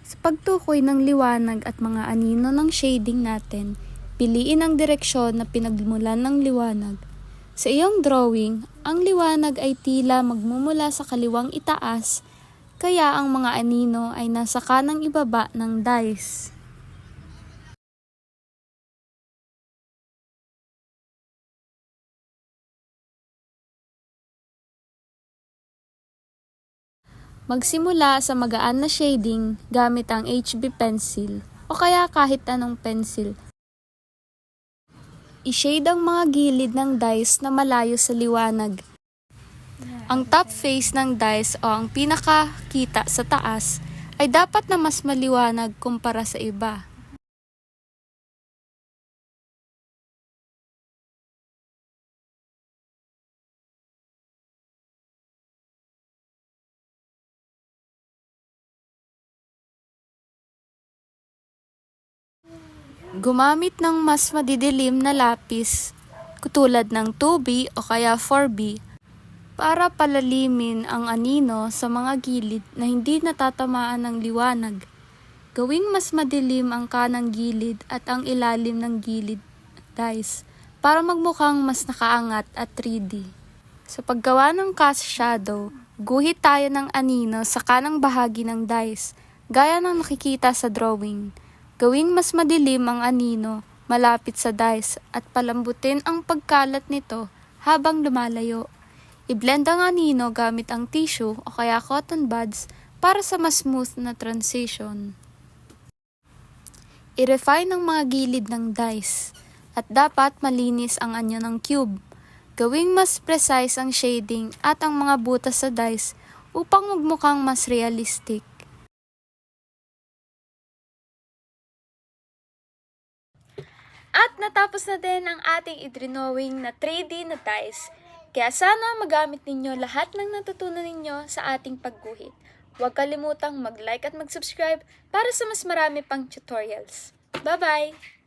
Sa pagtukoy ng liwanag at mga anino ng shading natin, piliin ang direksyon na pinagmulan ng liwanag. Sa iyong drawing, ang liwanag ay tila magmumula sa kaliwang itaas, kaya ang mga anino ay nasa kanang ibaba ng dice. Magsimula sa magaan na shading gamit ang HB pencil o kaya kahit anong pencil. I-shade ang mga gilid ng dice na malayo sa liwanag. Ang top face ng dice o ang pinakakita sa taas ay dapat na mas maliwanag kumpara sa iba. Gumamit ng mas madidilim na lapis, tulad ng 2B o kaya 4B, para palalimin ang anino sa mga gilid na hindi natatamaan ng liwanag. Gawing mas madilim ang kanang gilid at ang ilalim ng gilid dice para magmukhang mas nakaangat at 3D. Sa paggawa ng cast shadow, guhit tayo ng anino sa kanang bahagi ng dice, gaya ng nakikita sa drawing. Gawing mas madilim ang anino malapit sa dice at palambutin ang pagkalat nito habang lumalayo. I-blend ang anino gamit ang tissue o kaya cotton buds para sa mas smooth na transition. I-refine ang mga gilid ng dice at dapat malinis ang anyo ng cube. Gawing mas precise ang shading at ang mga butas sa dice upang magmukhang mas realistic. At natapos na din ang ating idrinowing na 3D na dice. Kaya sana magamit ninyo lahat ng natutunan ninyo sa ating pagguhit. Huwag kalimutang mag-like at mag-subscribe para sa mas marami pang tutorials. Bye-bye!